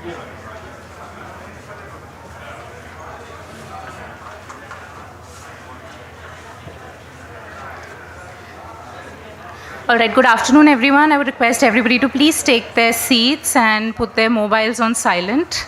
All right, good afternoon, everyone. I would request everybody to please take their seats and put their mobiles on silent.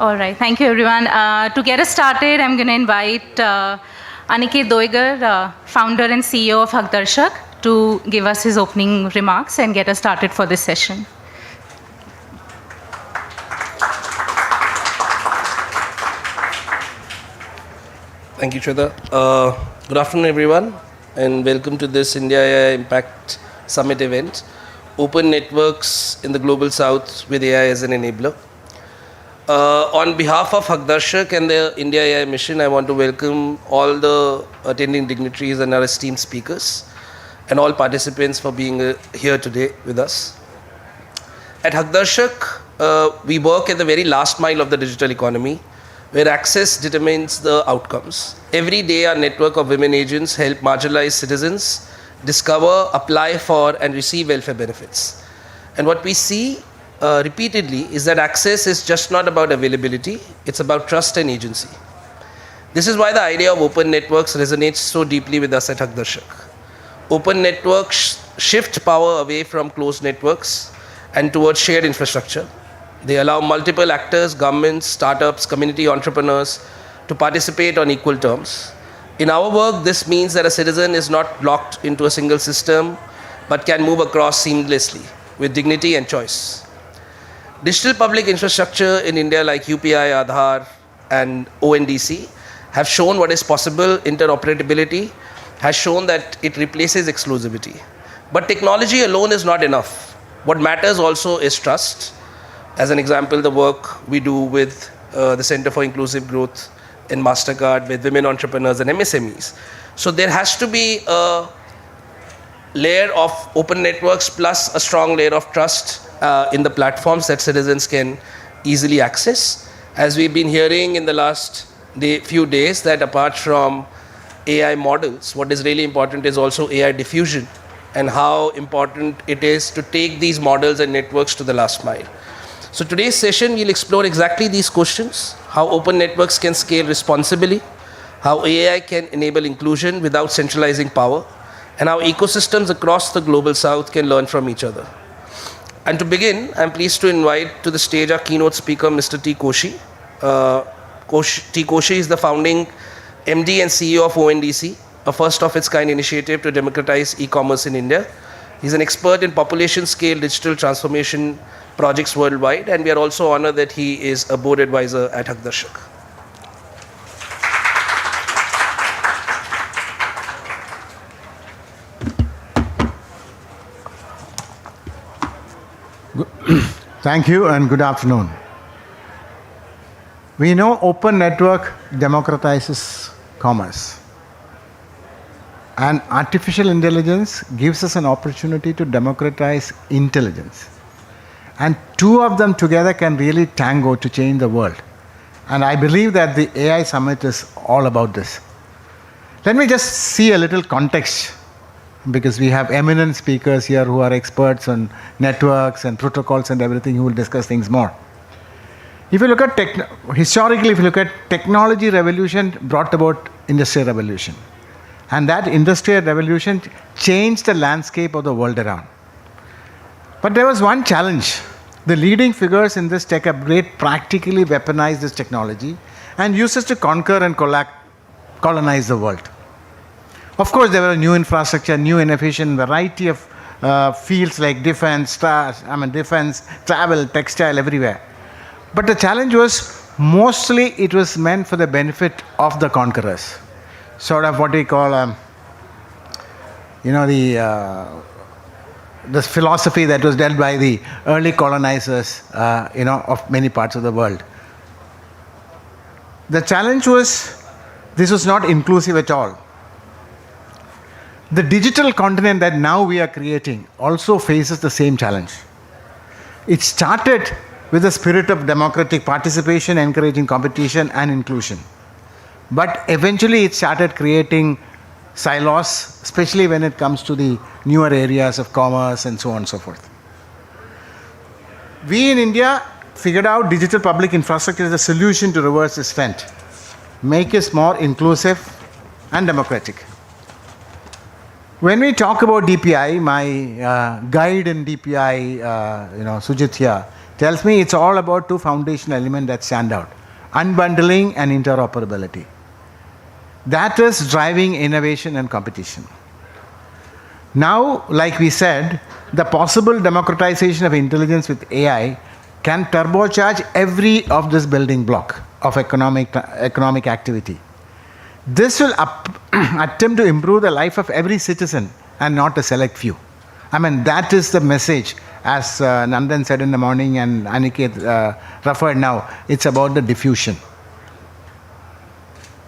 All right, thank you, everyone. To get us started, I'm going to invite Aniket Doigar, founder and CEO of Hakdarshak, to give us his opening remarks and get us started for this session. Thank you, Shweta. Good afternoon, everyone, and welcome to this India AI Impact Summit event, Open Networks in the Global South with AI as an Enabler. On behalf of Hakdarshak and the India AI mission, I want to welcome all the attending dignitaries and our esteemed speakers and all participants for being here today with us. At Hakdarshak, we work at the very last mile of the digital economy, where access determines the outcomes. Every day, our network of women agents help marginalized citizens discover, apply for, and receive welfare benefits. And what we see repeatedly is that access is just not about availability, it's about trust and agency. This is why the idea of open networks resonates so deeply with us at Hakdarshak. Open networks shift power away from closed networks and towards shared infrastructure. They allow multiple actors, governments, startups, community entrepreneurs to participate on equal terms. In our work, this means that a citizen is not locked into a single system, but can move across seamlessly with dignity and choice. Digital public infrastructure in India like UPI, Aadhaar, and ONDC have shown what is possible. Interoperability has shown that it replaces exclusivity. But technology alone is not enough. What matters also is trust. As an example, the work we do with the Center for Inclusive Growth in MasterCard with women entrepreneurs and MSMEs. So there has to be a layer of open networks plus a strong layer of trust in the platforms that citizens can easily access. As we've been hearing in the last few days, that apart from AI models, what is really important is also AI diffusion and how important it is to take these models and networks to the last mile. So today's session, we'll explore exactly these questions: how open networks can scale responsibly, how AI can enable inclusion without centralizing power, and how ecosystems across the global south can learn from each other. And to begin, I'm pleased to invite to the stage our keynote speaker, Mr. T. Koshi. T. Koshi is the founding MD and CEO of ONDC, a first-of-its-kind initiative to democratize e-commerce in India. He's an expert in population-scale digital transformation projects worldwide, and we are also honored that he is a board advisor at Hakdarshak. Thank you and good afternoon. We know open network democratizes commerce, and artificial intelligence gives us an opportunity to democratize intelligence. And two of them together can really tango to change the world. And I believe that the AI Summit is all about this. Let me just see a little context, because we have eminent speakers here who are experts on networks and protocols and everything, who will discuss things more. If you look at historically, if you look at technology revolution brought about industrial revolution. And that industrial revolution changed the landscape of the world around. But there was one challenge. The leading figures in this tech upgrade practically weaponized this technology and used it to conquer and colonize the world. Of course, there were new infrastructure, new innovation, variety of fields like defense, travel, textile, everywhere. But the challenge was mostly it was meant for the benefit of the conquerors. Sort of what we call, this philosophy that was dealt by the early colonizers, of many parts of the world. The challenge was, this was not inclusive at all. The digital continent that now we are creating also faces the same challenge. It started with a spirit of democratic participation, encouraging competition and inclusion. But eventually it started creating silos, especially when it comes to the newer areas of commerce and so on and so forth. We in India figured out digital public infrastructure as a solution to reverse this trend, make it more inclusive and democratic. When we talk about DPI, my guide in DPI, Sujit here, tells me it's all about two foundational elements that stand out: unbundling and interoperability. That is driving innovation and competition. Now, like we said, the possible democratization of intelligence with AI can turbocharge every of this building block of economic activity. This will attempt to improve the life of every citizen and not a select few. I mean, that is the message, as Nandan said in the morning and Aniket referred now, it's about the diffusion.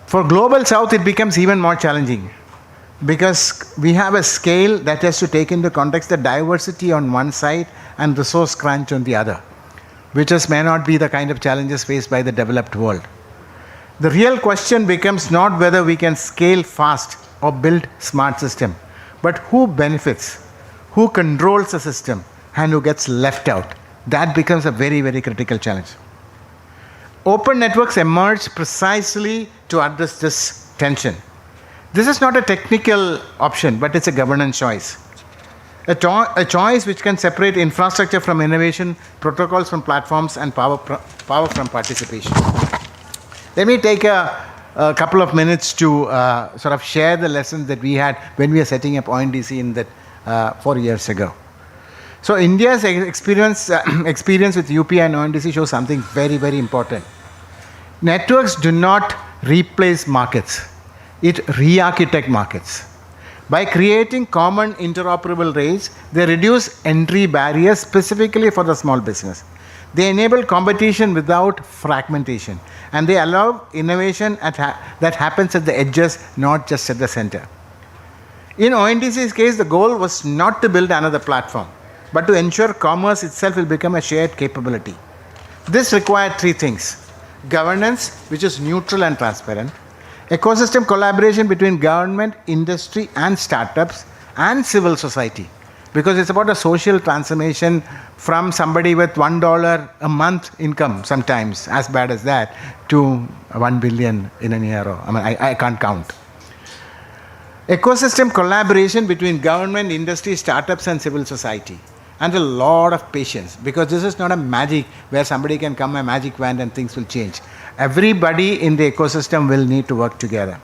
For Global South, it becomes even more challenging because we have a scale that has to take into context the diversity on one side and resource crunch on the other, which may not be the kind of challenges faced by the developed world. The real question becomes not whether we can scale fast or build smart system, but who benefits, who controls the system, and who gets left out. That becomes a very, very critical challenge. Open networks emerge precisely to address this tension. This is not a technical option, but it's a governance choice. A choice which can separate infrastructure from innovation, protocols from platforms, and power from participation. Let me take a couple of minutes to sort of share the lessons that we had when we were setting up ONDC in that 4 years ago. So India's experience with UPI and ONDC shows something very, very important. Networks do not replace markets. It re-architect markets. By creating common interoperable rails, they reduce entry barriers specifically for the small business. They enable competition without fragmentation, and they allow innovation that happens at the edges, not just at the center. In ONDC's case, the goal was not to build another platform, but to ensure commerce itself will become a shared capability. This required three things: governance, which is neutral and transparent; ecosystem collaboration between government, industry, and startups, and civil society, because it's about a social transformation from somebody with $1 a month income, sometimes as bad as that, to 1 billion in a year. I mean, I can't count. Ecosystem collaboration between government, industry, startups, and civil society. And a lot of patience, because this is not a magic where somebody can come a magic wand and things will change. Everybody in the ecosystem will need to work together.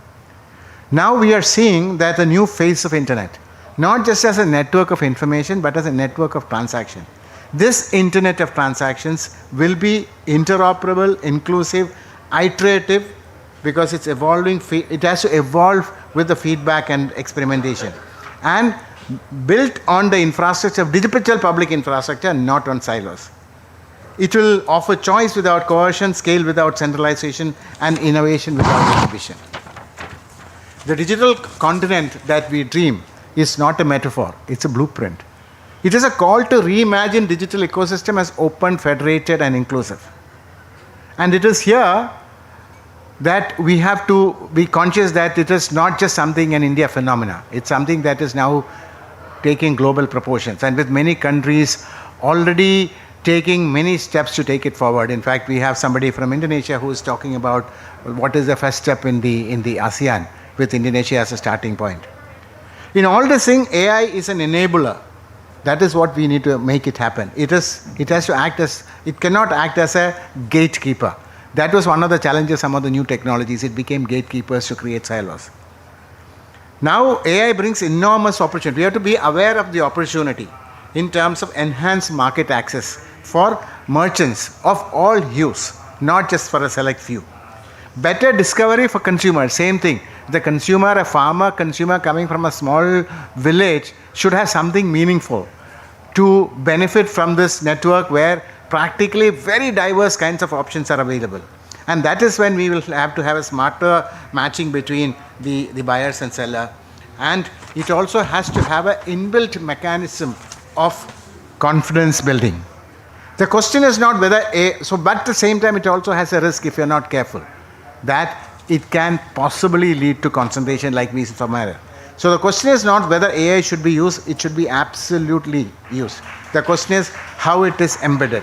Now we are seeing that a new phase of internet, not just as a network of information, but as a network of transaction. This internet of transactions will be interoperable, inclusive, iterative, because it's evolving. It has to evolve with the feedback and experimentation, and built on the infrastructure of digital public infrastructure, not on silos. It will offer choice without coercion, scale without centralization, and innovation without inhibition. The digital continent that we dream is not a metaphor, it's a blueprint. It is a call to reimagine digital ecosystem as open, federated, and inclusive. And it is here that we have to be conscious that it is not just something an India phenomena. It's something that is now taking global proportions, and with many countries already taking many steps to take it forward. In fact, we have somebody from Indonesia who is talking about what is the first step in the ASEAN, with Indonesia as a starting point. In all this thing, AI is an enabler. That is what we need to make it happen. It has to act as, it cannot act as a gatekeeper. That was one of the challenges, some of the new technologies. It became gatekeepers to create silos. Now AI brings enormous opportunity. We have to be aware of the opportunity in terms of enhanced market access for merchants of all hues, not just for a select few. Better discovery for consumers, same thing. The consumer, a farmer consumer coming from a small village, should have something meaningful to benefit from this network where practically very diverse kinds of options are available. And that is when we will have to have a smarter matching between the buyers and seller. And it also has to have an inbuilt mechanism of confidence building. The question is not whether but at the same time, it also has a risk if you're not careful, that it can possibly lead to concentration like we saw somewhere. So the question is not whether AI should be used, it should be absolutely used. The question is how it is embedded.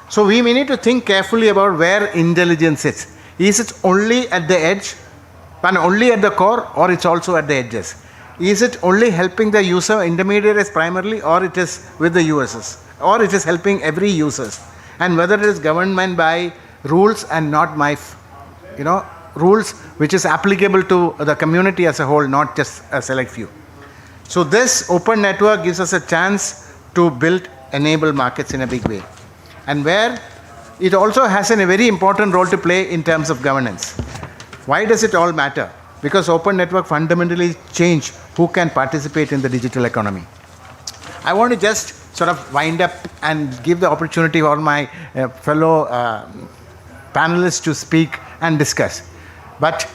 So we need to think carefully about where intelligence is. Is it only at the edge and only at the core, or it's also at the edges? Is it only helping the user intermediaries primarily, or it is with the users, or it is helping every users? And whether it is governed by rules and not rules which is applicable to the community as a whole, not just a select few. So this open network gives us a chance to enable markets in a big way. And where it also has a very important role to play in terms of governance. Why does it all matter? Because open network fundamentally change who can participate in the digital economy. I want to just sort of wind up and give the opportunity for my fellow panelists to speak and discuss. But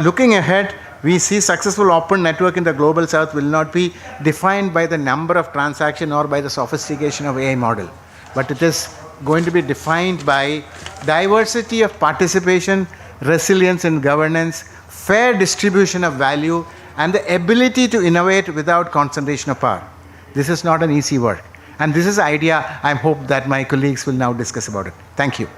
looking ahead, we see successful open network in the global south will not be defined by the number of transactions or by the sophistication of AI model, but it is going to be defined by diversity of participation, resilience in governance, fair distribution of value, and the ability to innovate without concentration of power. This is not an easy work. And this is the idea I hope that my colleagues will now discuss about it. Thank you.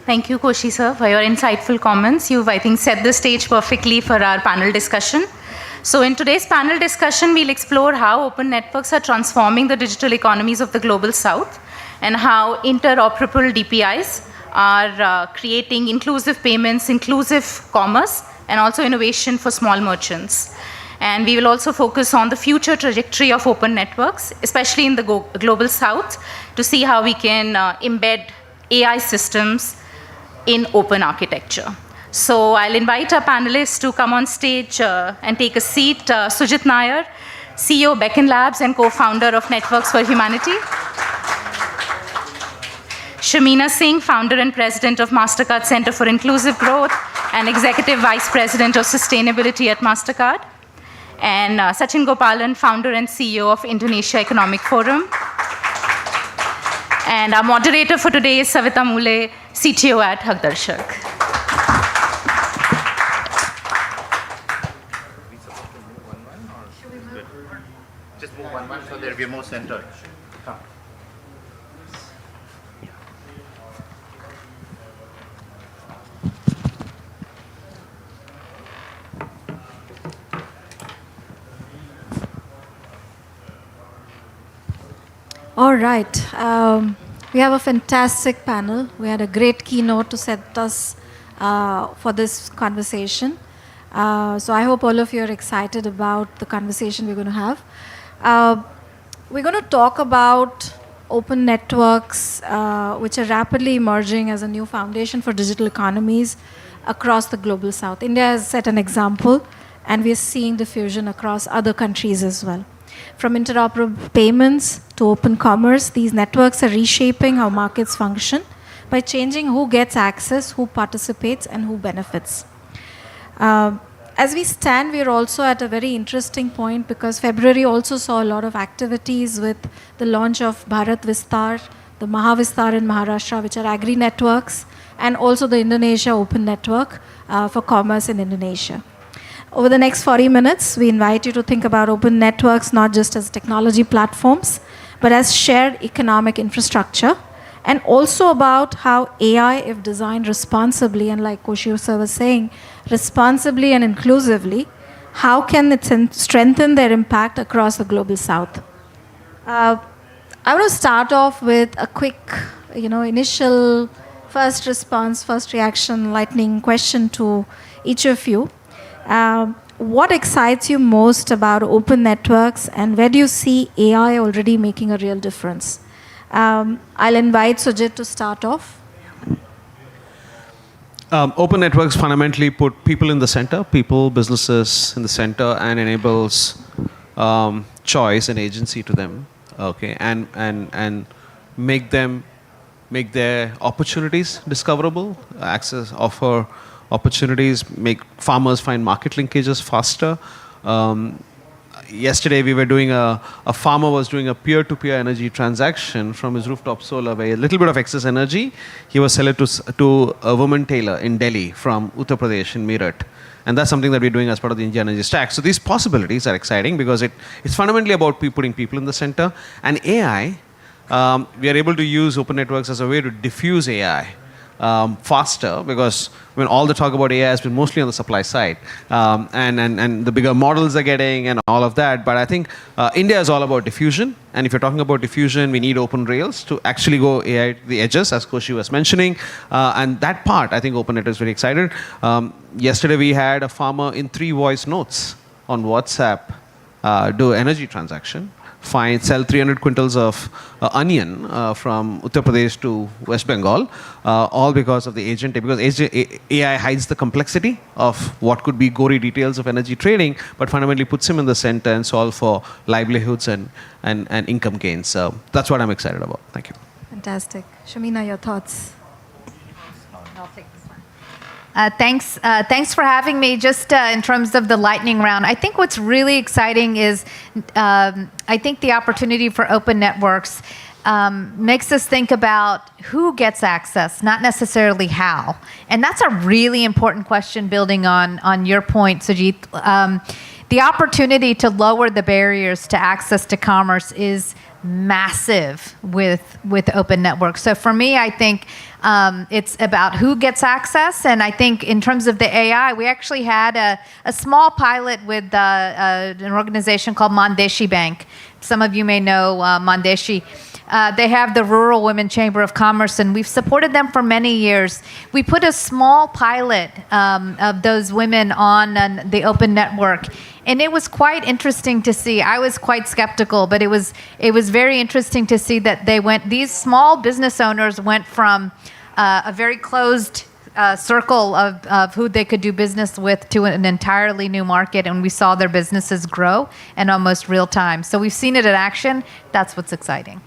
Thank you, Koshi sir, for your insightful comments. You've, I think, set the stage perfectly for our panel discussion. So in today's panel discussion, we'll explore how open networks are transforming the digital economies of the global south and how interoperable DPIs are creating inclusive payments, inclusive commerce, and also innovation for small merchants. And we will also focus on the future trajectory of open networks, especially in the global south, to see how we can embed AI systems in open architecture. So I'll invite our panelists to come on stage and take a seat. Sujit Nair, CEO Beacon Labs and co-founder of Networks for Humanity. Shamina Singh, founder and president of MasterCard Center for Inclusive Growth and executive vice president of sustainability at MasterCard. And Sachin Gopalan, founder and CEO of Indonesia Economic Forum. And our moderator for today is Savita Mule, CTO at Hagdarshak. Just move one so there will be more center. All right. We have a fantastic panel. We had a great keynote to set us for this conversation. So I hope all of you are excited about the conversation we're going to have. We're going to talk about open networks, which are rapidly emerging as a new foundation for digital economies across the global south. India has set an example, and we're seeing diffusion across other countries as well. From interoperable payments to open commerce, these networks are reshaping how markets function by changing who gets access, who participates, and who benefits. As we stand, we are also at a very interesting point because February also saw a lot of activities with the launch of Bharat Vistar, the Mahavistar in Maharashtra, which are agri-networks, and also the Indonesia Open Network for commerce in Indonesia. Over the next 40 minutes, we invite you to think about open networks not just as technology platforms, but as shared economic infrastructure, and also about how AI, if designed responsibly, and like Koshi sir was saying, responsibly and inclusively, how can it strengthen their impact across the global south? I want to start off with a quick, initial first response, first reaction, lightning question to each of you. What excites you most about open networks, and where do you see AI already making a real difference? I'll invite Sujit to start off. Open networks fundamentally put people in the center, people, businesses in the center, and enables choice and agency to them. Okay, and make their opportunities discoverable, offer opportunities, make farmers find market linkages faster. Yesterday we were doing a farmer was doing a peer-to-peer energy transaction from his rooftop solar where a little bit of excess energy, he was selling to a woman tailor in Delhi from Uttar Pradesh in Meerut. And that's something that we're doing as part of the India Energy Stack. So these possibilities are exciting because it's fundamentally about putting people in the center. And AI, we are able to use open networks as a way to diffuse AI faster because when all the talk about AI has been mostly on the supply side and the bigger models are getting and all of that. But I think India is all about diffusion. And if you're talking about diffusion, we need open rails to actually go AI to the edges, as Koshi was mentioning. And that part, I think OpenNet is very excited. Yesterday, we had a farmer in 3 voice notes on WhatsApp do energy transaction. Sell 300 quintals of onion from Uttar Pradesh to West Bengal, all because of the agent. Because AI hides the complexity of what could be gory details of energy trading, but fundamentally puts him in the center and solve for livelihoods and income gains. So that's what I'm excited about. Thank you. Fantastic. Shamina, your thoughts? Thanks for having me. Just in terms of the lightning round, I think what's really exciting is I think the opportunity for open networks makes us think about who gets access, not necessarily how. And that's a really important question building on your point, Sujit. The opportunity to lower the barriers to access to commerce is massive with open networks. So for me, I think it's about who gets access. And I think in terms of the AI, we actually had a small pilot with an organization called Mandeshi Bank. Some of you may know Mandeshi. They have the Rural Women Chamber of Commerce, and we've supported them for many years. We put a small pilot of those women on the open network, and it was quite interesting to see. I was quite skeptical, but it was very interesting to see that these small business owners went from a very closed circle of who they could do business with to an entirely new market, and we saw their businesses grow in almost real time. So we've seen it in action. That's what's exciting.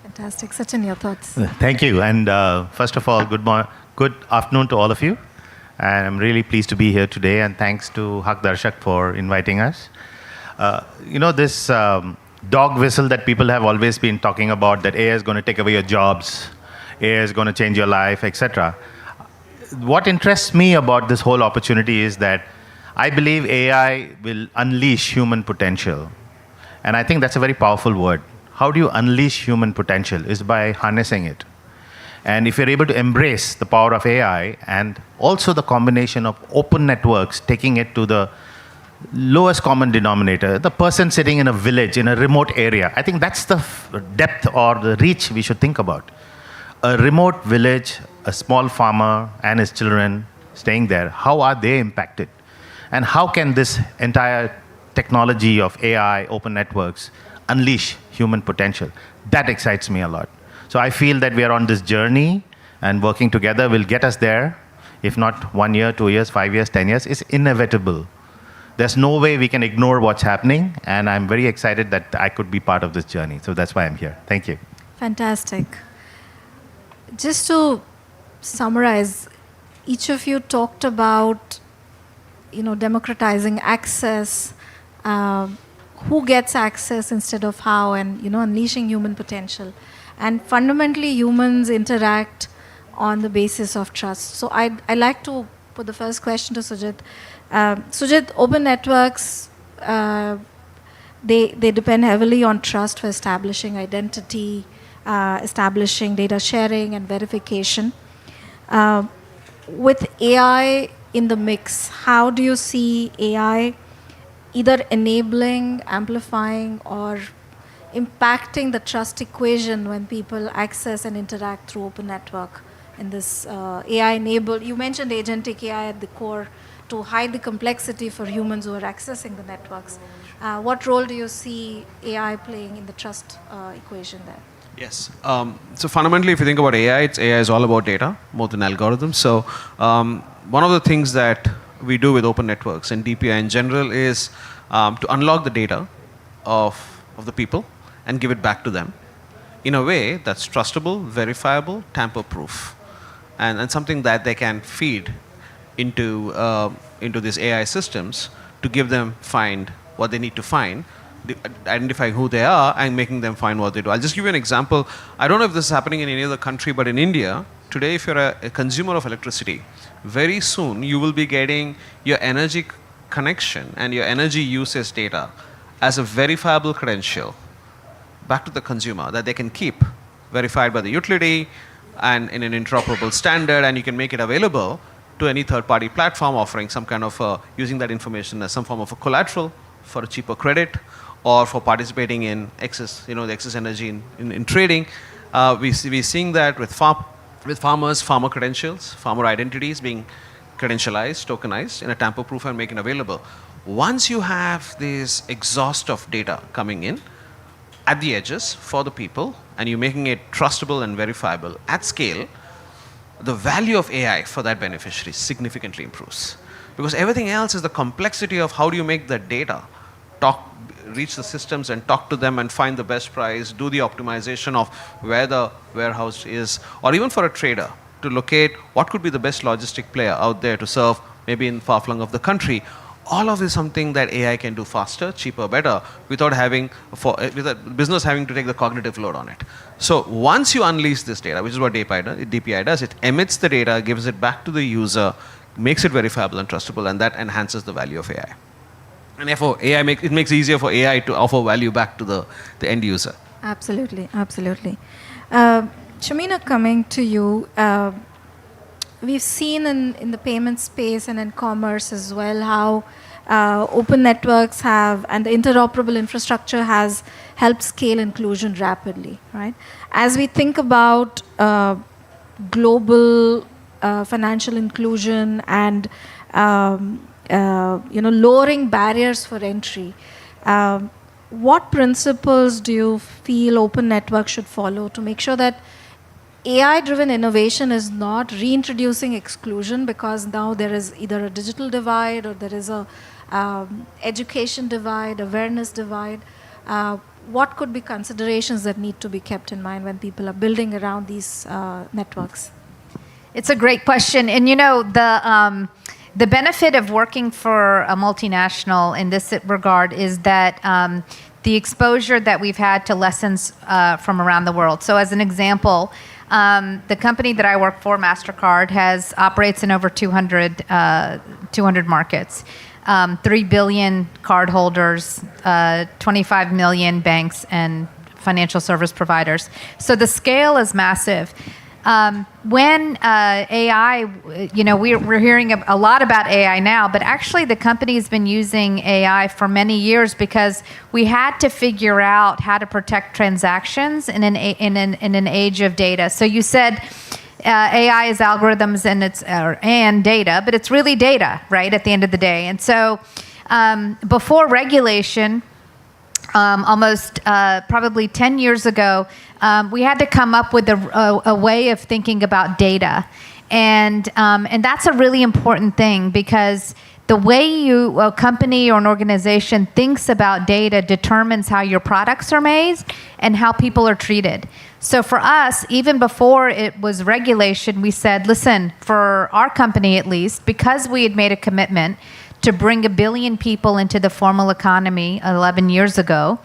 Fantastic. Sachin, your thoughts? Thank you. And first of all, good afternoon to all of you. And I'm really pleased to be here today. And thanks to Haq Darshak for inviting us. This dog whistle that people have always been talking about, that AI is going to take away your jobs, AI is going to change your life, etc. What interests me about this whole opportunity is that I believe AI will unleash human potential. And I think that's a very powerful word. How do you unleash human potential is by harnessing it. And if you're able to embrace the power of AI and also the combination of open networks, taking it to the lowest common denominator, the person sitting in a village, in a remote area, I think that's the depth or the reach we should think about. A remote village, a small farmer and his children staying there, how are they impacted? And how can this entire technology of AI, open networks, unleash human potential? That excites me a lot. So I feel that we are on this journey, and working together will get us there. If not 1 year, 2 years, 5 years, 10 years, it's inevitable. There's no way we can ignore what's happening, and I'm very excited that I could be part of this journey. So that's why I'm here. Thank you. Fantastic. Just to summarize, each of you talked about, democratizing access, who gets access instead of how, and unleashing human potential. And fundamentally, humans interact on the basis of trust. So I'd like to put the first question to Sujit. Sujit, open networks, they depend heavily on trust for establishing identity, establishing data sharing and verification. With AI in the mix, how do you see AI either enabling, amplifying, or impacting the trust equation when people access and interact through open network in this AI-enabled, you mentioned agentic AI at the core to hide the complexity for humans who are accessing the networks. What role do you see AI playing in the trust equation there? Yes. So fundamentally, if you think about AI is all about data more than algorithms. So one of the things that we do with open networks and DPI in general is to unlock the data of the people and give it back to them in a way that's trustable, verifiable, tamper-proof, and something that they can feed into these AI systems to give them find what they need to find, identifying who they are and making them find what they do. I'll just give you an example. I don't know if this is happening in any other country, but in India, today if you're a consumer of electricity, very soon you will be getting your energy connection and your energy usage data as a verifiable credential back to the consumer that they can keep verified by the utility and in an interoperable standard, and you can make it available to any third-party platform offering some kind of using that information as some form of a collateral for a cheaper credit or for participating in excess, the excess energy in trading. We're seeing that with farmers, farmer credentials, farmer identities being credentialized, tokenized in a tamper-proof and making available. Once you have this exhaust of data coming in at the edges for the people, and you're making it trustable and verifiable at scale, the value of AI for that beneficiary significantly improves. Because everything else is the complexity of how do you make that data reach the systems and talk to them and find the best price, do the optimization of where the warehouse is, or even for a trader to locate what could be the best logistic player out there to serve maybe in far-flung of the country. All of this is something that AI can do faster, cheaper, better, without business having to take the cognitive load on it. So once you unleash this data, which is what DPI does, it emits the data, gives it back to the user, makes it verifiable and trustable, and that enhances the value of AI. And therefore, it makes it easier for AI to offer value back to the end user. Absolutely, absolutely. Shamina, coming to you, we've seen in the payment space and in commerce as well how open networks and the interoperable infrastructure has helped scale inclusion rapidly, right? As we think about global financial inclusion and lowering barriers for entry, what principles do you feel open networks should follow to make sure that AI-driven innovation is not reintroducing exclusion, because now there is either a digital divide or there is a education divide, awareness divide? What could be considerations that need to be kept in mind when people are building around these networks? It's a great question. And the benefit of working for a multinational in this regard is that the exposure that we've had to lessons from around the world. So as an example, the company that I work for, MasterCard, operates in over 200 markets, 3 billion cardholders, 25 million banks and financial service providers. So the scale is massive. When AI, we're hearing a lot about AI now, but actually the company has been using AI for many years because we had to figure out how to protect transactions in an age of data. So you said AI is algorithms and data, but it's really data, right, at the end of the day. And so before regulation, almost probably 10 years ago, we had to come up with a way of thinking about data. And that's a really important thing, because the way a company or an organization thinks about data determines how your products are made and how people are treated. So for us, even before it was regulation, we said, listen, for our company at least, because we had made a commitment to bring 1 billion people into the formal economy 11 years ago,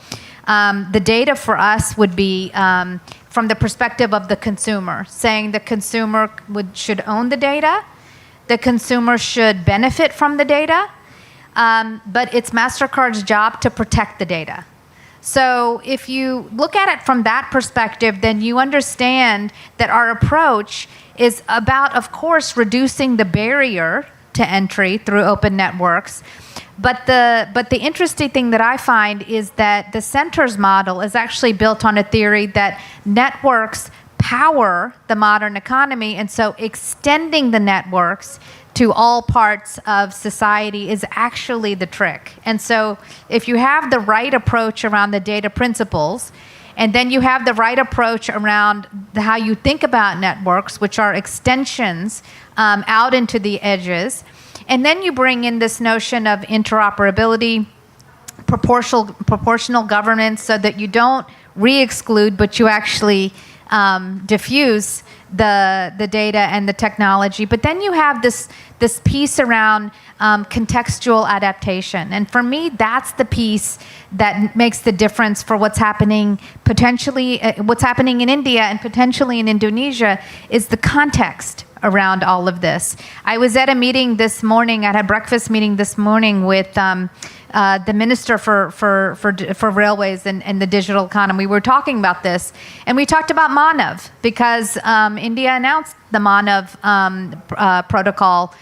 the data for us would be from the perspective of the consumer, saying the consumer should own the data, the consumer should benefit from the data, but it's MasterCard's job to protect the data. So if you look at it from that perspective, then you understand that our approach is about, of course, reducing the barrier to entry through open networks. But the interesting thing that I find is that the centers model is actually built on a theory that networks power the modern economy, and so extending the networks to all parts of society is actually the trick. And so if you have the right approach around the data principles, and then you have the right approach around how you think about networks, which are extensions out into the edges, and then you bring in this notion of interoperability, proportional governance, so that you don't re-exclude, but you actually diffuse the data and the technology. But then you have this this piece around contextual adaptation. And for me, that's the piece that makes the difference for what's happening potentially, what's happening in India and potentially in Indonesia is the context around all of this. I was at a meeting this morning, I had a breakfast meeting this morning with the Minister for Railways and the Digital Economy. We were talking about this, and we talked about Manav, because India announced the Manav protocol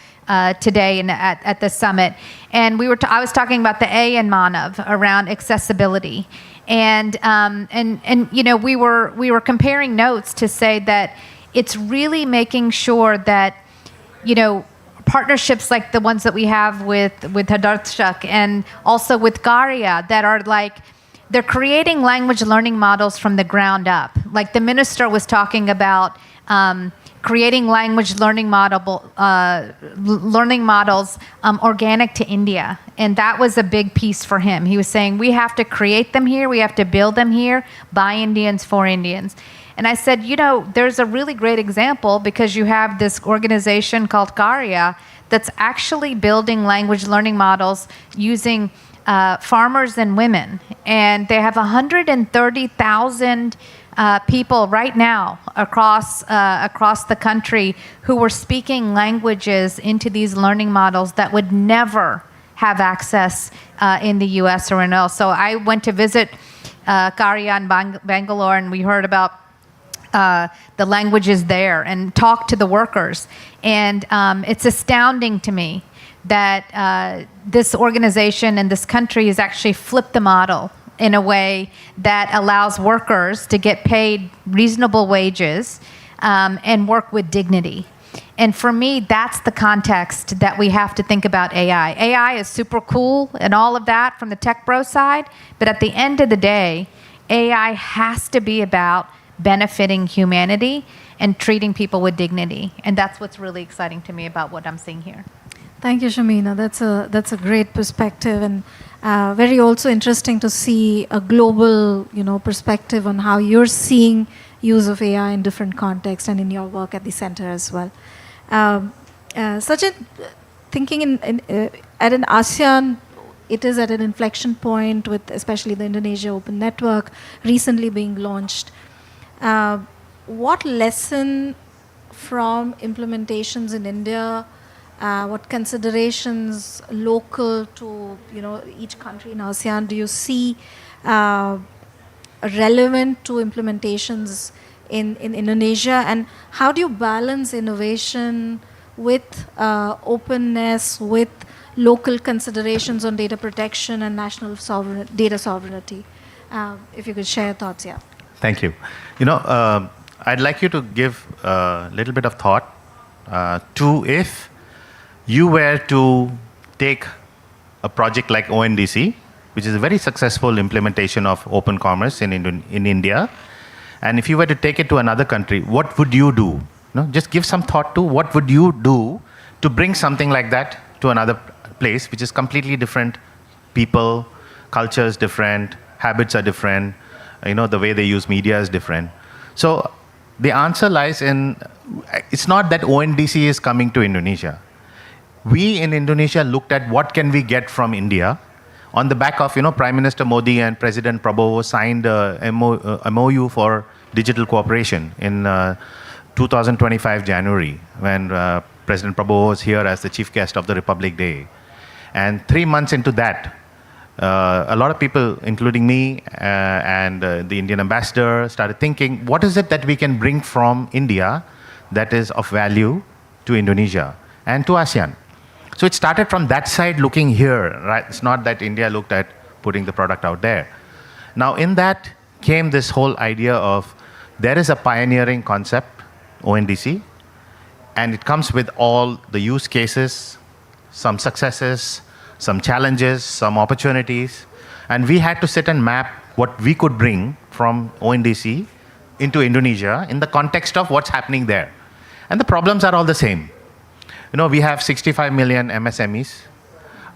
today at the summit. And I was talking about the A in Manav around accessibility. And you know, we were comparing notes to say that it's really making sure that, you know, partnerships like the ones that we have with Hadarshak and also with Garia that are like, they're creating language learning models from the ground up. Like the minister was talking about creating language learning models organic to India. And that was a big piece for him. He was saying, we have to create them here, we have to build them here by Indians for Indians. And I said, you know, there's a really great example because you have this organization called Garia that's actually building language learning models using farmers and women. And they have 130,000 people right now across the country who are speaking languages into these learning models that would never have access in the US or anywhere else. So I went to visit Garia in Bangalore, and we heard about the languages there and talk to the workers. And it's astounding to me that this organization and this country has actually flipped the model in a way that allows workers to get paid reasonable wages and work with dignity. And for me, that's the context that we have to think about AI. AI is super cool and all of that from the tech bro side, but at the end of the day, AI has to be about benefiting humanity and treating people with dignity. And that's what's really exciting to me about what I'm seeing here. Thank you, Shamina. That's a great perspective, and very also interesting to see a global, you know, perspective on how you're seeing use of AI in different contexts and in your work at the center as well. Sachin, thinking at an ASEAN, it is at an inflection point with especially the Indonesia Open Network recently being launched. What lesson from implementations in India, what considerations local to, you know, each country in ASEAN do you see relevant to implementations in Indonesia, and how do you balance innovation with openness, with local considerations on data protection and national data sovereignty? If you could share your thoughts, yeah. Thank you. You know, I'd like you to give a little bit of thought to if you were to take a project like ONDC, which is a very successful implementation of open commerce in India, and if you were to take it to another country, what would you do? No, just give some thought to what would you do to bring something like that to another place, which is completely different. People, culture is different, habits are different, you know, the way they use media is different. So the answer lies in, it's not that ONDC is coming to Indonesia. We in Indonesia looked at what can we get from India on the back of, you know, Prime Minister Modi and President Prabowo signed a MOU for digital cooperation in 2025 January when President Prabowo was here as the chief guest of the Republic Day. And 3 months into that, a lot of people, including me and the Indian ambassador, started thinking, what is it that we can bring from India that is of value to Indonesia and to ASEAN? So it started from that side looking here, right? It's not that India looked at putting the product out there. Now in that came this whole idea of there is a pioneering concept, ONDC, and it comes with all the use cases, some successes, some challenges, some opportunities, and we had to sit and map what we could bring from ONDC into Indonesia in the context of what's happening there. And the problems are all the same. You know, we have 65 million MSMEs,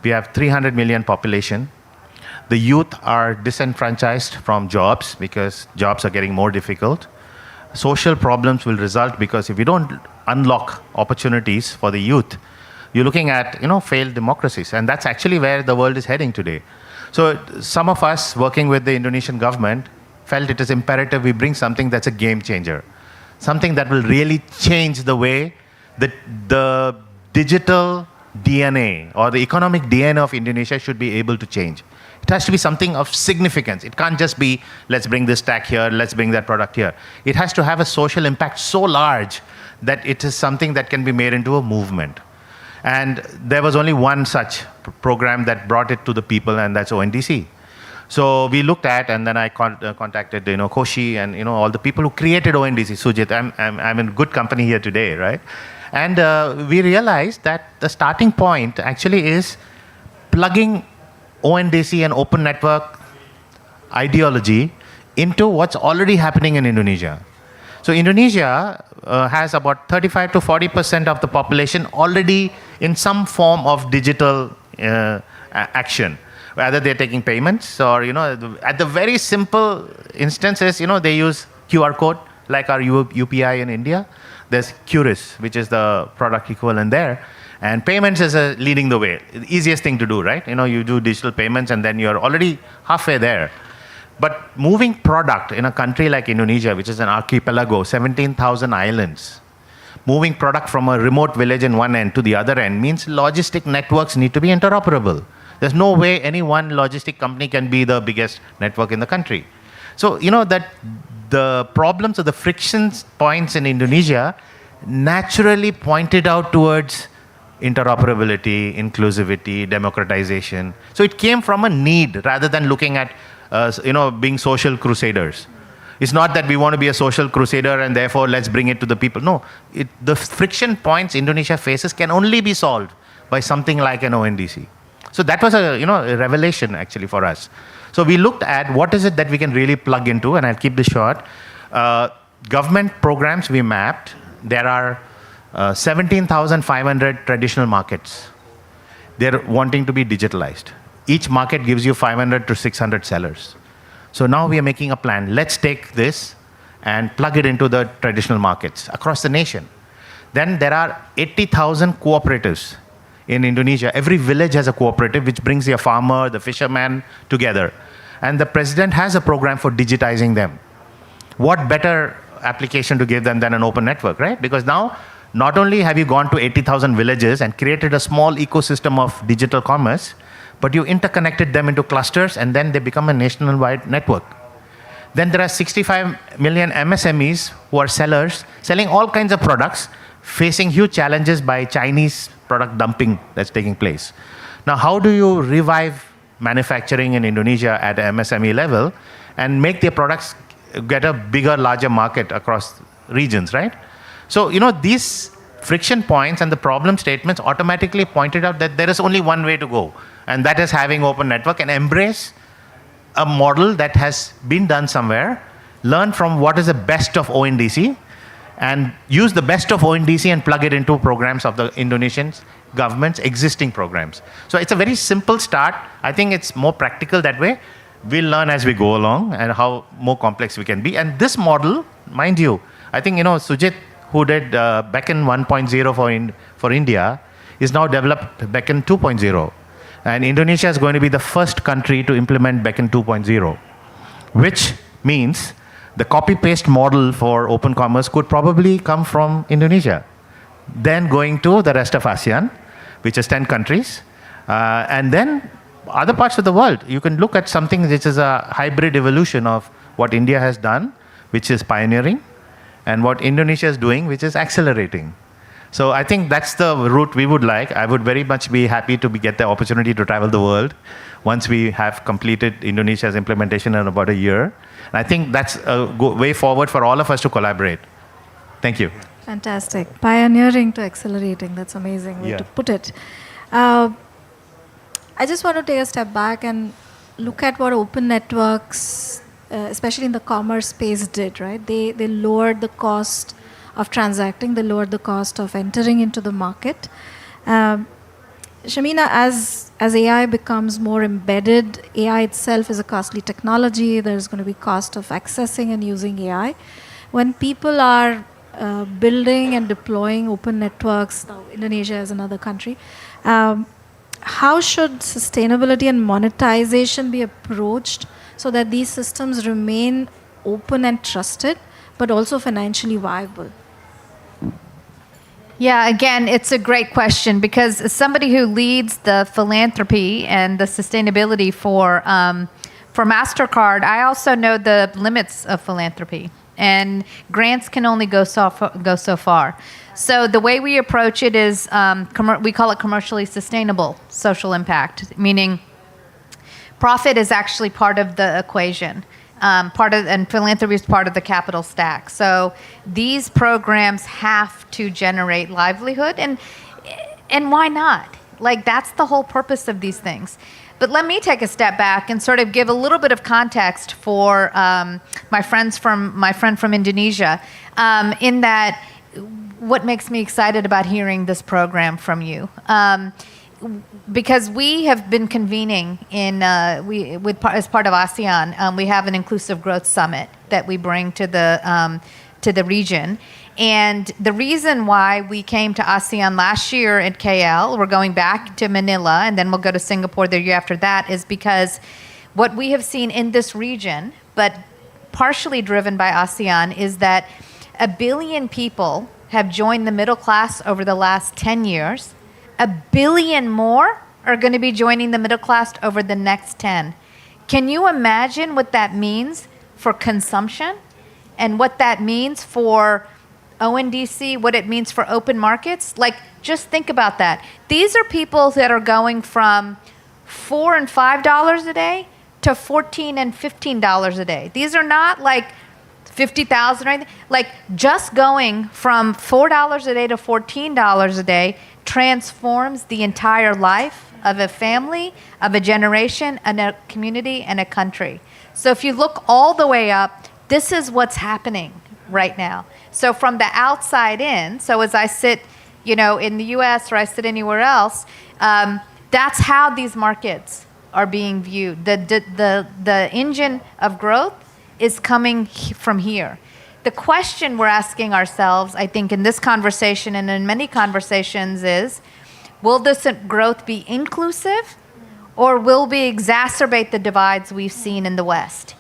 we have 300 million population. The youth are disenfranchised from jobs because jobs are getting more difficult. Social problems will result because if we don't unlock opportunities for the youth, you're looking at, failed democracies. And that's actually where the world is heading today. So some of us working with the Indonesian government felt it is imperative we bring something that's a game changer, something that will really change the way that the digital DNA or the economic DNA of Indonesia should be able to change. It has to be something of significance. It can't just be, let's bring this tech here, let's bring that product here. It has to have a social impact so large that it is something that can be made into a movement. And there was only one such program that brought it to the people, and that's ONDC. So we looked at, and then I contacted, Koshi and, all the people who created ONDC. Sujit, I'm in good company here today, right? And we realized that the starting point actually is plugging ONDC and open network ideology into what's already happening in Indonesia. So Indonesia has about 35 to 40% of the population already in some form of digital action. Whether they're taking payments or, at the very simple instances, they use QR code like our UPI in India. There's Curis, which is the product equivalent there. And payments is leading the way. The easiest thing to do, right? You do digital payments and then you're already halfway there. But moving product in a country like Indonesia, which is an archipelago, 17,000 islands, moving product from a remote village in one end to the other end means logistic networks need to be interoperable. There's no way any one logistic company can be the biggest network in the country. So, that the problems or the friction points in Indonesia naturally pointed out towards interoperability, inclusivity, democratization. So it came from a need rather than looking at, being social crusaders. It's not that we want to be a social crusader and therefore let's bring it to the people. No, the friction points Indonesia faces can only be solved by something like an ONDC. So that was a revelation actually for us. So we looked at what is it that we can really plug into, and I'll keep this short. Government programs we mapped. There are 17,500 traditional markets. They're wanting to be digitalized. Each market gives you 500 to 600 sellers. So now we are making a plan. Let's take this and plug it into the traditional markets across the nation. Then there are 80,000 cooperatives in Indonesia. Every village has a cooperative which brings the farmer, the fisherman together. And the president has a program for digitizing them. What better application to give them than an open network, right? Because now, not only have you gone to 80,000 villages and created a small ecosystem of digital commerce, but you interconnected them into clusters and then they become a nationwide network. Then there are 65 million MSMEs who are sellers, selling all kinds of products, facing huge challenges by Chinese product dumping that's taking place. Now, how do you revive manufacturing in Indonesia at an MSME level and make their products get a bigger, larger market across regions, right? So, these friction points and the problem statements automatically pointed out that there is only one way to go, and that is having open network and embrace a model that has been done somewhere, learn from what is the best of ONDC, and use the best of ONDC and plug it into programs of the Indonesian government's existing programs. So it's a very simple start. I think it's more practical that way. We'll learn as we go along and how more complex we can be. And this model, mind you, I think, Sujit, who did Beacon 1.0 for India, is now developed Beacon 2.0. And Indonesia is going to be the first country to implement Beacon 2.0, which means the copy-paste model for open commerce could probably come from Indonesia, then going to the rest of ASEAN, which is 10 countries, and then other parts of the world. You can look at something which is a hybrid evolution of what India has done, which is pioneering, and what Indonesia is doing, which is accelerating. So I think that's the route we would like. I would very much be happy to get the opportunity to travel the world once we have completed Indonesia's implementation in about a year. And I think that's a way forward for all of us to collaborate. Thank you. Fantastic. Pioneering to accelerating. That's amazing way to put it. I just want to take a step back and look at what open networks, especially in the commerce space, did, right? They lowered the cost of transacting, they lowered the cost of entering into the market. Shamina, as AI becomes more embedded, AI itself is a costly technology. There's going to be cost of accessing and using AI. When people are building and deploying open networks. Now, Indonesia is another country. How should sustainability and monetization be approached so that these systems remain open and trusted, but also financially viable? Yeah, again, it's a great question because as somebody who leads the philanthropy and the sustainability for MasterCard, I also know the limits of philanthropy, and grants can only go so far. So the way we approach it is we call it commercially sustainable social impact, meaning profit is actually part of the equation. And philanthropy is part of the capital stack. So these programs have to generate livelihood, and why not? Like, that's the whole purpose of these things. But let me take a step back and sort of give a little bit of context for my friend from Indonesia, in that what makes me excited about hearing this program from you. Because we have been convening as part of ASEAN, we have an inclusive growth summit that we bring to the region. And the reason why we came to ASEAN last year at KL, we're going back to Manila, and then we'll go to Singapore the year after that, is because what we have seen in this region, but partially driven by ASEAN, is that 1 billion people have joined the middle class over the last 10 years. 1 billion more are going to be joining the middle class over the next 10. Can you imagine what that means for consumption and what that means for ONDC, what it means for open markets? Like, just think about that. These are people that are going from $4 and $5 a day to $14 and $15 a day. These are not like 50,000 or anything. Like, just going from $4 a day to $14 a day transforms the entire life of a family, of a generation, and a community, and a country. So if you look all the way up, this is what's happening right now. So from the outside in, so as I sit, in the US or I sit anywhere else, that's how these markets are being viewed. The engine of growth is coming from here. The question we're asking ourselves, I think, in this conversation and in many conversations is, will this growth be inclusive, or will we exacerbate the divides we've seen in the West?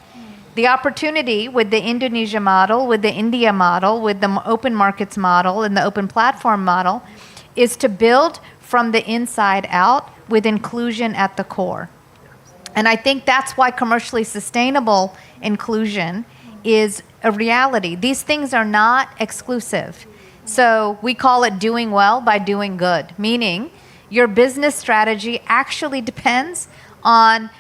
The opportunity with the Indonesia model, with the India model, with the open markets model, and the open platform model is to build from the inside out with inclusion at the core. And I think that's why commercially sustainable inclusion is a reality. These things are not exclusive. So we call it doing well by doing good, meaning your business strategy actually depends on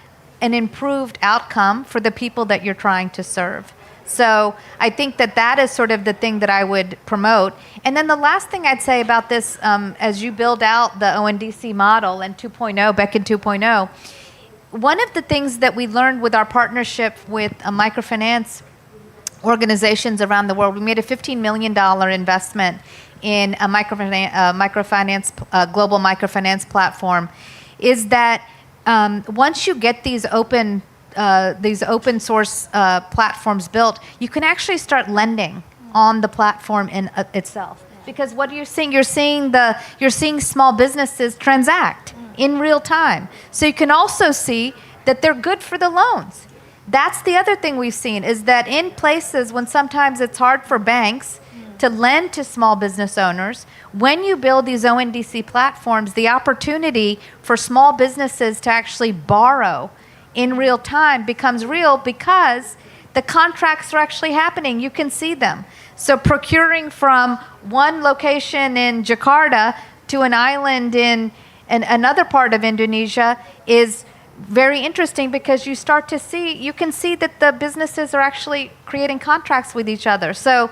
an improved outcome for the people that you're trying to serve. So I think that is sort of the thing that I would promote. And then the last thing I'd say about this, as you build out the ONDC model and 2.0, Beckon 2.0, one of the things that we learned with our partnership with microfinance organizations around the world, we made a $15 million investment in a global microfinance platform, is that once you get these open source platforms built, you can actually start lending on the platform in itself. Because what you're seeing, you're seeing small businesses transact in real time. So you can also see that they're good for the loans. That's the other thing we've seen, is that in places when sometimes it's hard for banks to lend to small business owners, when you build these ONDC platforms, the opportunity for small businesses to actually borrow in real time becomes real because the contracts are actually happening. You can see them. So procuring from one location in Jakarta to an island in another part of Indonesia is very interesting because you can see that the businesses are actually creating contracts with each other. So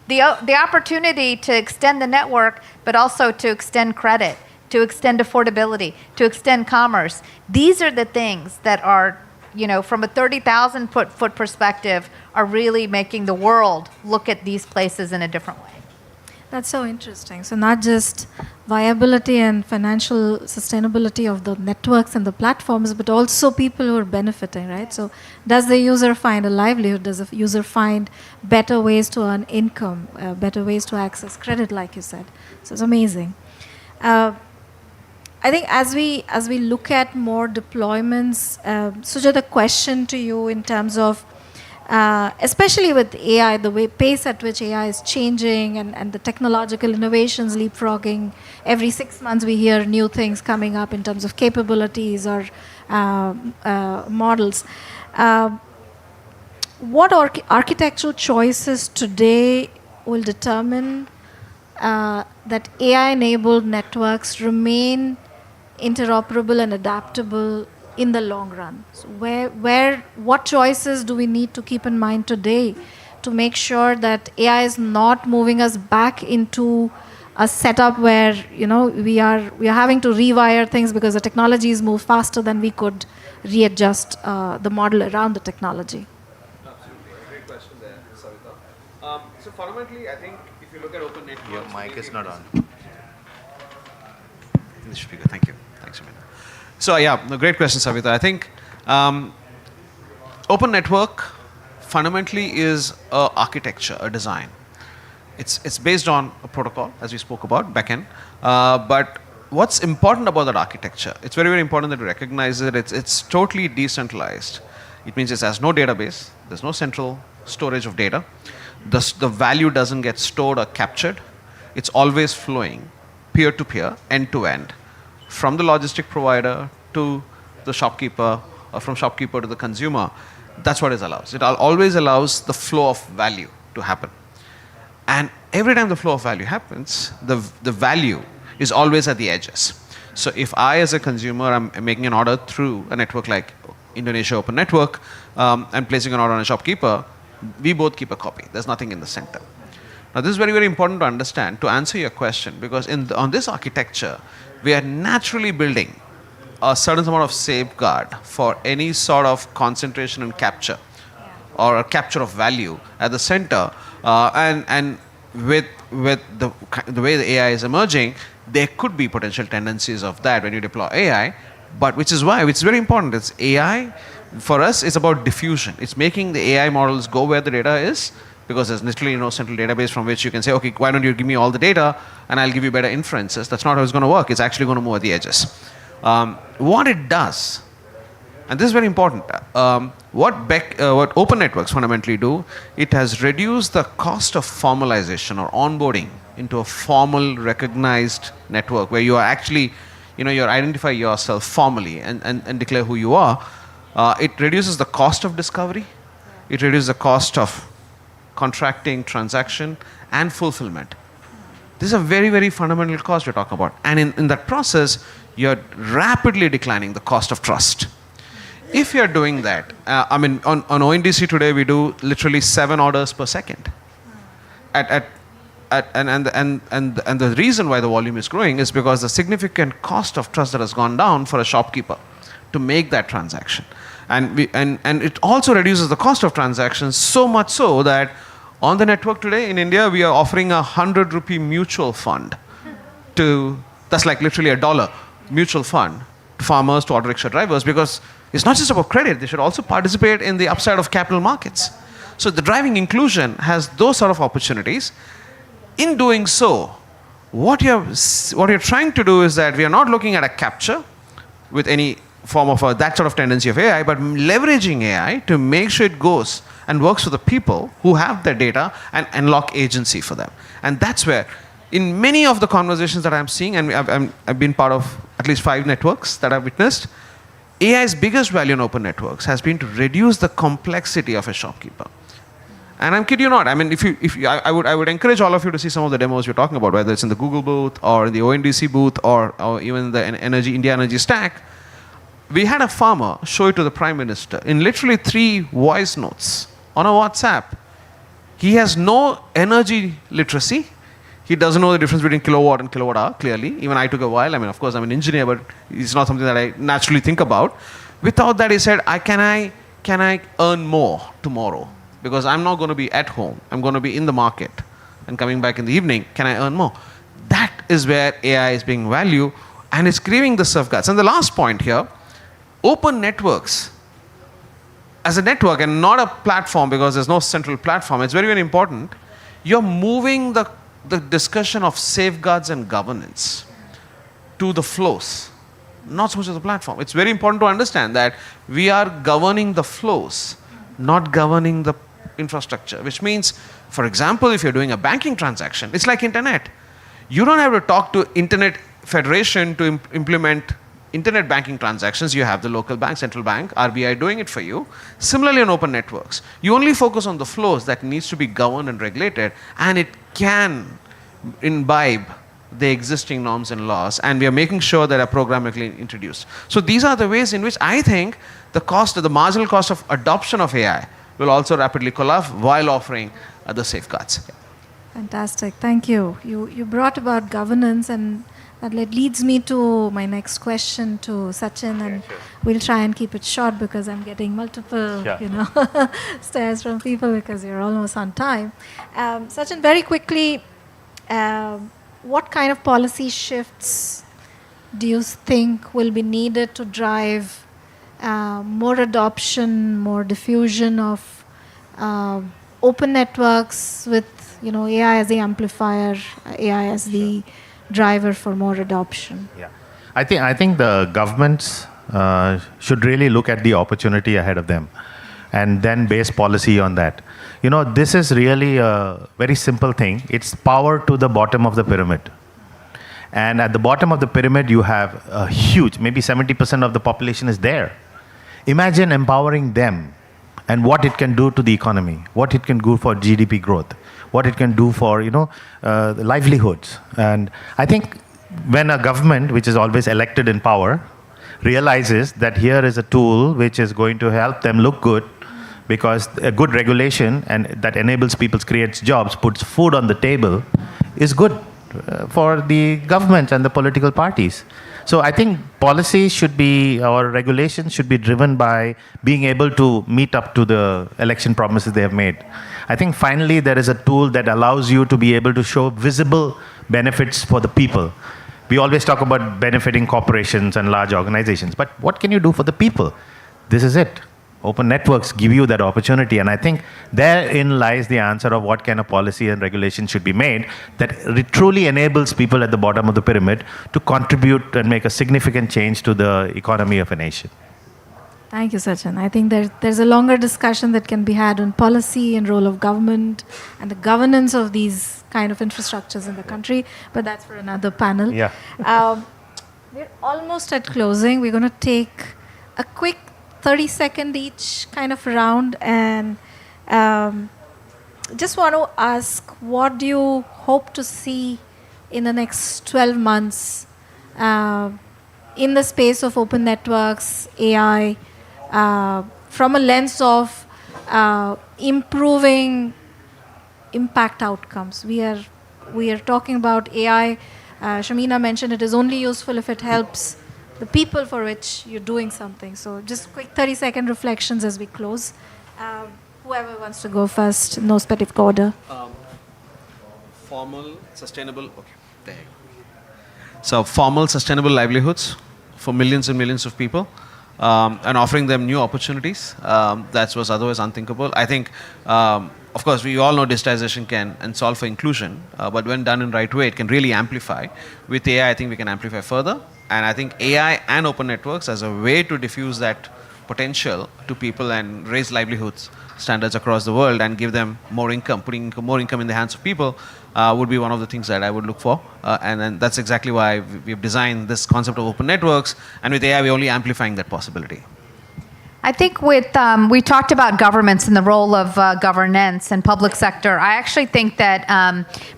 the opportunity to extend the network, but also to extend credit, to extend affordability, to extend commerce. These are the things that are, from a 30,000 foot perspective, are really making the world look at these places in a different way. That's so interesting. So not just viability and financial sustainability of the networks and the platforms, but also people who are benefiting, right? So does the user find a livelihood? Does the user find better ways to earn income, better ways to access credit, like you said? So it's amazing. I think as we look at more deployments, Suja, the question to you in terms of especially with AI, the way pace at which AI is changing and the technological innovations leapfrogging. Every 6 months we hear new things coming up in terms of capabilities or models. What architectural choices today will determine that AI-enabled networks remain interoperable and adaptable in the long run? So what choices do we need to keep in mind today to make sure that AI is not moving us back into a setup where we are having to rewire things because the technologies move faster than we could readjust the model around the technology? Absolutely, great question there, Savita. So fundamentally, I think if you look at open networks, Your mic is not on. This should be good. Thank you. Thanks, Amina. So yeah, a great question, Savita. I think open network fundamentally is a architecture, a design. It's based on a protocol, as we spoke about, backend. But what's important about that architecture? It's very, very important that we recognize that it's totally decentralized. It means it has no database. There's no central storage of data. The value doesn't get stored or captured. It's always flowing, peer-to-peer, end-to-end, from the logistic provider to the shopkeeper, or from shopkeeper to the consumer. That's what it allows. It always allows the flow of value to happen. And every time the flow of value happens, the value is always at the edges. So if I, as a consumer, am making an order through a network like Indonesia Open Network, and placing an order on a shopkeeper, we both keep a copy. There's nothing in the center. Now, this is very, very important to understand to answer your question, because on this architecture, we are naturally building a certain amount of safeguard for any sort of concentration and capture or a capture of value at the center. And with the way the AI is emerging, there could be potential tendencies of that when you deploy AI. But which is very important. It's AI, for us, it's about diffusion. It's making the AI models go where the data is, because there's literally no central database from which you can say, okay, why don't you give me all the data and I'll give you better inferences. That's not how it's going to work. It's actually going to move at the edges. What it does, and this is very important, what open networks fundamentally do, it has reduced the cost of formalization or onboarding into a formal, recognized network where you are actually, you identify yourself formally and declare who you are. It reduces the cost of discovery. It reduces the cost of contracting, transaction, and fulfillment. This is a very, very fundamental cost we're talking about. And in that process, you're rapidly declining the cost of trust. If you're doing that, on ONDC today, we do literally 7 orders per second. And the reason why the volume is growing is because the significant cost of trust that has gone down for a shopkeeper to make that transaction. And it also reduces the cost of transactions, so much so that on the network today in India, we are offering a 100 rupee mutual fund that's like literally $1 mutual fund to farmers, to auto rickshaw drivers, because it's not just about credit, they should also participate in the upside of capital markets. So the driving inclusion has those sort of opportunities. In doing so, what you're trying to do is that we are not looking at a capture with any form of that sort of tendency of AI, but leveraging AI to make sure it goes and works for the people who have their data and unlock agency for them. And that's where, in many of the conversations that I'm seeing, and I've been part of at least 5 networks that I've witnessed, AI's biggest value in open networks has been to reduce the complexity of a shopkeeper. And I'm kidding you not. I mean, I would encourage all of you to see some of the demos we're talking about, whether it's in the Google booth or in the ONDC booth or even the India Energy Stack. We had a farmer show it to the Prime Minister in literally 3 voice notes on a WhatsApp. He has no energy literacy. He doesn't know the difference between kilowatt and kilowatt hour, clearly. Even I took a while. I mean, of course, I'm an engineer, but it's not something that I naturally think about. Without that, he said, can I earn more tomorrow? Because I'm not going to be at home. I'm going to be in the market. and coming back in the evening, can I earn more? That is where AI is being valued and it's creating the safeguards. And the last point here, open networks as a network and not a platform, because there's no central platform, it's very, very important. You're moving the discussion of safeguards and governance to the flows, not so much as a platform. It's very important to understand that we are governing the flows, not governing the infrastructure, which means, for example, if you're doing a banking transaction, it's like internet. You don't have to talk to Internet Federation to implement internet banking transactions. You have the local bank, central bank, RBI doing it for you. Similarly on open networks, you only focus on the flows that needs to be governed and regulated, and it can imbibe the existing norms and laws, and we are making sure that are programmatically introduced. So these are the ways in which I think the marginal cost of adoption of AI will also rapidly collapse while offering the safeguards. Fantastic, thank you. You brought about governance, and that leads me to my next question to Sachin, and we'll try and keep it short because I'm getting multiple, stares from people because you're almost on time. Sachin, very quickly, what kind of policy shifts do you think will be needed to drive more adoption, more diffusion of open networks with AI as the amplifier, AI as the driver for more adoption? Yeah, I think the governments should really look at the opportunity ahead of them, and then base policy on that. This is really a very simple thing. It's power to the bottom of the pyramid. And at the bottom of the pyramid, you have a huge, maybe 70% of the population is there. Imagine empowering them and what it can do to the economy, what it can do for GDP growth, what it can do for, livelihoods. And I think when a government, which is always elected in power, realizes that here is a tool which is going to help them look good, because a good regulation and that enables people, creates jobs, puts food on the table, is good for the government and the political parties. So I think policies should be, or regulations should be driven by being able to meet up to the election promises they have made. I think finally there is a tool that allows you to be able to show visible benefits for the people. We always talk about benefiting corporations and large organizations, but what can you do for the people? This is it. Open networks give you that opportunity, and I think therein lies the answer of what kind of policy and regulation should be made that truly enables people at the bottom of the pyramid to contribute and make a significant change to the economy of a nation. Thank you, Sachin. I think there's a longer discussion that can be had on policy and role of government and the governance of these kind of infrastructures in the country, but that's for another panel. Yeah. We're almost at closing. We're going to take a quick 30-second each kind of round, and just want to ask, what do you hope to see in the next 12 months in the space of open networks, AI, from a lens of improving impact outcomes? We are talking about AI. Shamina mentioned it is only useful if it helps the people for which you're doing something. So just quick 30-second reflections as we close. Whoever wants to go first, no specific order. Formal, sustainable, okay, there you go. So formal, sustainable livelihoods for millions and millions of people, and offering them new opportunities. That was otherwise unthinkable. I think, of course, we all know digitization can and solve for inclusion, but when done in the right way, it can really amplify. With AI, I think we can amplify further. And I think AI and open networks as a way to diffuse that potential to people and raise livelihoods standards across the world and give them more income, putting more income in the hands of people would be one of the things that I would look for. And that's exactly why we've designed this concept of open networks. And with AI, we're only amplifying that possibility. I think we talked about governments and the role of governance and public sector. I actually think that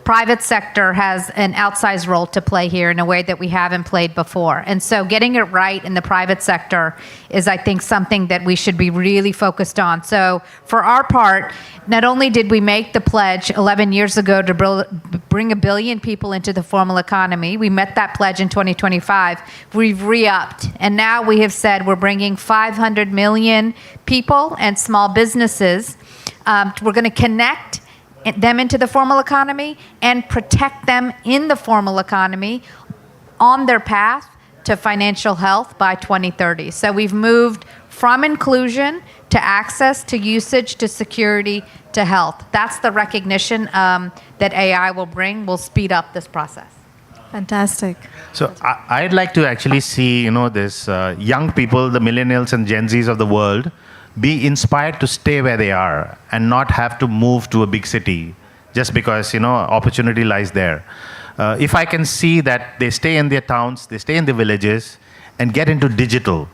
private sector has an outsized role to play here in a way that we haven't played before. And so getting it right in the private sector is, I think, something that we should be really focused on. So for our part, not only did we make the pledge 11 years ago to bring 1 billion people into the formal economy, we met that pledge in 2025. We've re-upped, and now we have said we're bringing 500 million people and small businesses. We're going to connect them into the formal economy and protect them in the formal economy on their path to financial health by 2030. So we've moved from inclusion to access to usage to security to health. That's the recognition that AI will bring, will speed up this process. Fantastic. So I'd like to actually see, this young people, the millennials and Gen Zs of the world, be inspired to stay where they are and not have to move to a big city just because, opportunity lies there. If I can see that they stay in their towns, they stay in the villages and get into digital,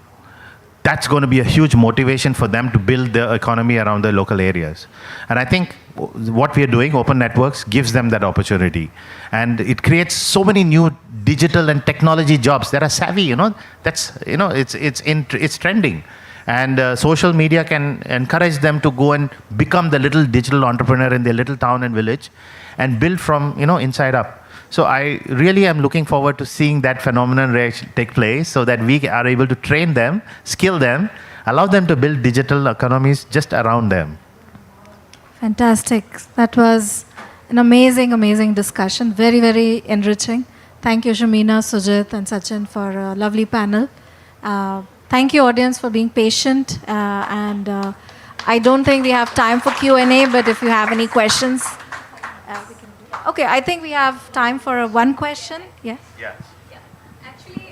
that's going to be a huge motivation for them to build the economy around the local areas. And I think what we are doing, Open Networks, gives them that opportunity. And it creates so many new digital and technology jobs that are savvy, that's, it's trending. And social media can encourage them to go and become the little digital entrepreneur in their little town and village and build from, inside up. So I really am looking forward to seeing that phenomenon take place so that we are able to train them, skill them, allow them to build digital economies just around them. Fantastic. That was an amazing, amazing discussion. Very, very enriching. Thank you, Shamina, Sujit, and Sachin for a lovely panel. Thank you, audience, for being patient. I don't think we have time for Q&A, but if you have any questions, we can do. Okay, I think we have time for one question. Yeah? Yes. Actually,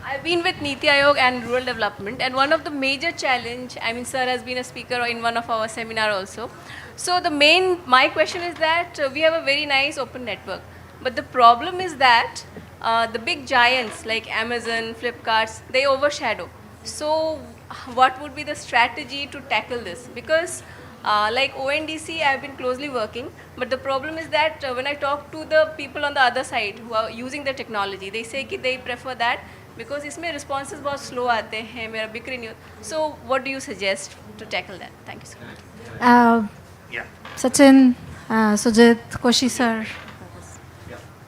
I've been with Niti Aayog and rural development, and one of the major challenge, sir has been a speaker in one of our seminar also. So my question is that we have a very nice open network, but the problem is that the big giants like Amazon, Flipkart, they overshadow. So what would be the strategy to tackle this? Because like ONDC, I've been closely working, but the problem is that when I talk to the people on the other side who are using the technology, they say that they prefer that because इसमें responses बहुत slow आते हैं, मेरा बिक्री नहीं होता. So what do you suggest to tackle that? Thank you so much. Yeah. Sachin, Sujit, Koshi sir.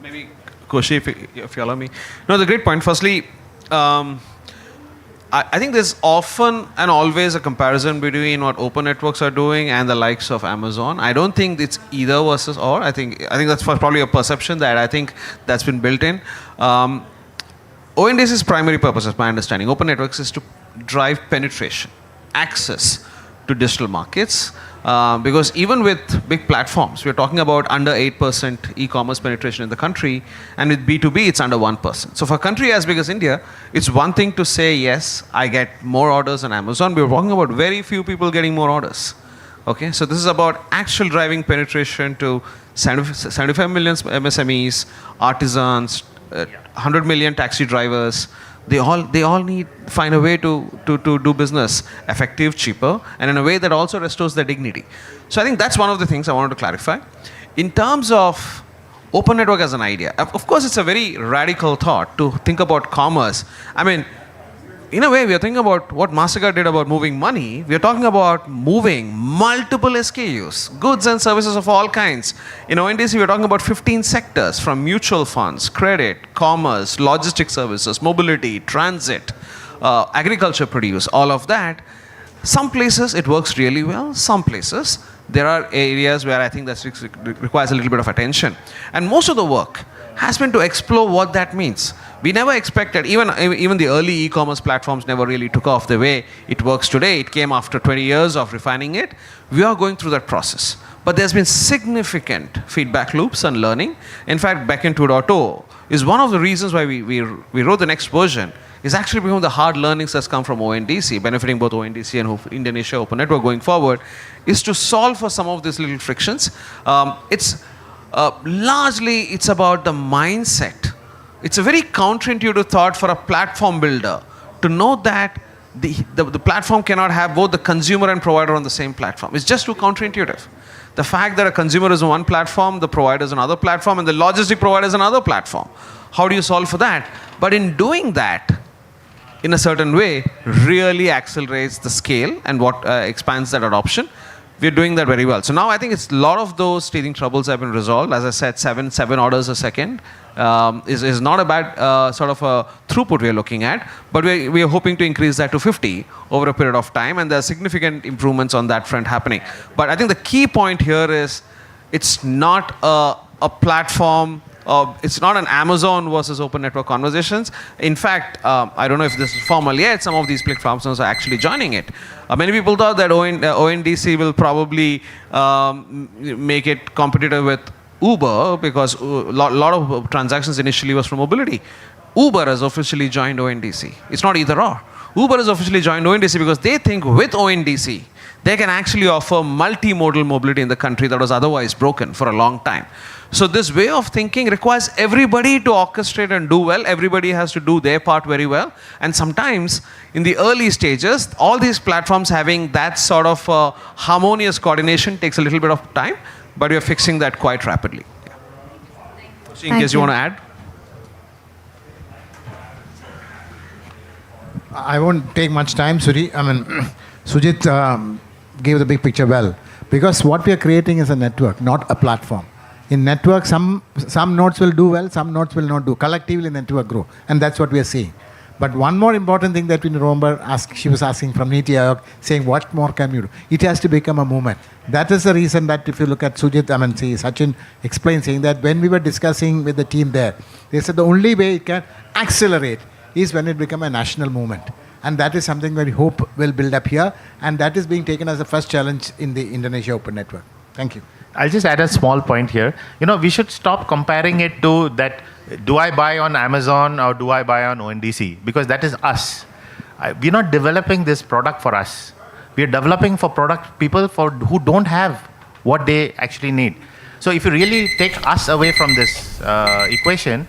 Maybe Koshi, if you allow me. No, the great point. Firstly, I think there's often and always a comparison between what open networks are doing and the likes of Amazon. I don't think it's either versus or. I think that's probably a perception that I think that's been built in. ONDC's primary purpose, as my understanding, open networks is to drive penetration, access to digital markets. Because even with big platforms, we're talking about under 8% e-commerce penetration in the country, and with B2B, it's under 1%. So for a country as big as India, it's one thing to say, yes, I get more orders on Amazon. We're talking about very few people getting more orders. Okay, so this is about actual driving penetration to 75 million MSMEs, artisans, 100 million taxi drivers. They all need find a way to do business effective, cheaper, and in a way that also restores their dignity. So I think that's one of the things I wanted to clarify. In terms of open network as an idea, of course it's a very radical thought to think about commerce. In a way, we are thinking about what MasterCard did about moving money. We are talking about moving multiple SKUs, goods and services of all kinds. In ONDC, we are talking about 15 sectors, from mutual funds, credit, commerce, logistics services, mobility, transit, agriculture produce, all of that. Some places it works really well. Some places there are areas where I think that requires a little bit of attention. And most of the work has been to explore what that means. We never expected, even the early e-commerce platforms never really took off the way it works today. It came after 20 years of refining it. We are going through that process. But there's been significant feedback loops and learning. In fact, Backend 2.0 is one of the reasons why we wrote the next version, is actually because of the hard learnings that's come from ONDC, benefiting both ONDC and Indonesia Open Network going forward, is to solve for some of these little frictions. Largely, it's about the mindset. It's a very counterintuitive thought for a platform builder to know that the platform cannot have both the consumer and provider on the same platform. It's just too counterintuitive. The fact that a consumer is on one platform, the provider is on another platform, and the logistic provider is on another platform. How do you solve for that? But in doing that, in a certain way, really accelerates the scale and what expands that adoption. we're doing that very well. So now I think it's a lot of those teething troubles have been resolved. As I said, seven orders a second is not a bad sort of a throughput we're looking at, but we are hoping to increase that to 50 over a period of time, and there are significant improvements on that front happening. But I think the key point here is it's not a platform. It's not an Amazon versus open network conversations. In fact, I don't know if this is formal yet, some of these platforms are actually joining it. Many people thought that ONDC will probably make it competitive with Uber because a lot of transactions initially was from mobility. Uber has officially joined ONDC. It's not either or. Uber has officially joined ONDC because they think with ONDC, they can actually offer multimodal mobility in the country that was otherwise broken for a long time. So this way of thinking requires everybody to orchestrate and do well. Everybody has to do their part very well. And sometimes in the early stages, all these platforms having that sort of harmonious coordination takes a little bit of time, but we are fixing that quite rapidly. Yeah. In case you want to add. I won't take much time, Sujit gave the big picture well. Because what we are creating is a network, not a platform. In network, some nodes will do well, some nodes will not do. Collectively, network grow. And that's what we are seeing. But one more important thing that we remember, she was asking from Niti Aayog, saying, what more can you do? It has to become a movement. That is the reason that if you look at Sujit, Sachin explained, saying that when we were discussing with the team there, they said the only way it can accelerate is when it becomes a national movement. And that is something that we hope will build up here. And that is being taken as the first challenge in the Indonesia Open Network. Thank you. I'll just add a small point here. We should stop comparing it to that, do I buy on Amazon or do I buy on ONDC? Because that is us. We're not developing this product for us. We're developing for people who don't have what they actually need. So if you really take us away from this equation,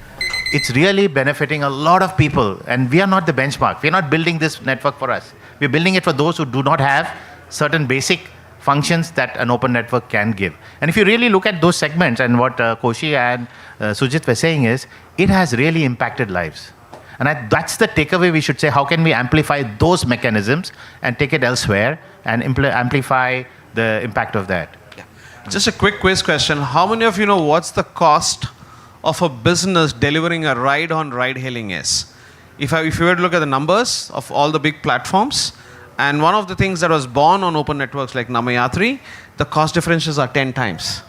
it's really benefiting a lot of people. And we are not the benchmark. We're not building this network for us. We're building it for those who do not have certain basic functions that an open network can give. And if you really look at those segments, and what Koshi and Sujit were saying is, it has really impacted lives. And that's the takeaway we should say, how can we amplify those mechanisms and take it elsewhere and amplify the impact of that? Yeah. Just a quick quiz question. How many of you know what's the cost of a business delivering a ride on ride hailing is? If you were to look at the numbers of all the big platforms, and one of the things that was born on open networks like Namayatri, the cost differentials are 10 times.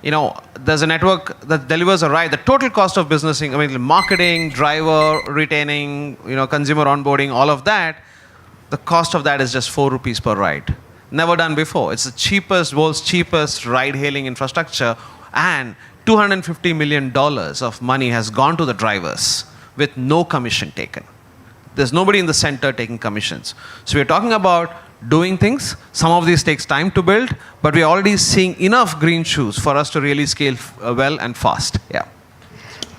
There's a network that delivers a ride. The total cost of businessing, marketing, driver, retaining, consumer onboarding, all of that, the cost of that is just 4 rupees per ride. Never done before. It's the world's cheapest ride-hailing infrastructure, and $250 million of money has gone to the drivers with no commission taken. There's nobody in the center taking commissions. So we're talking about doing things. Some of these takes time to build, but we're already seeing enough green shoots for us to really scale well and fast. Yeah.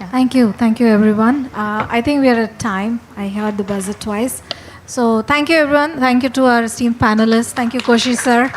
Thank you, everyone. I think we are at time. I heard the buzzer twice. So thank you, everyone. Thank you to our esteemed panelists. Thank you, Koshi sir.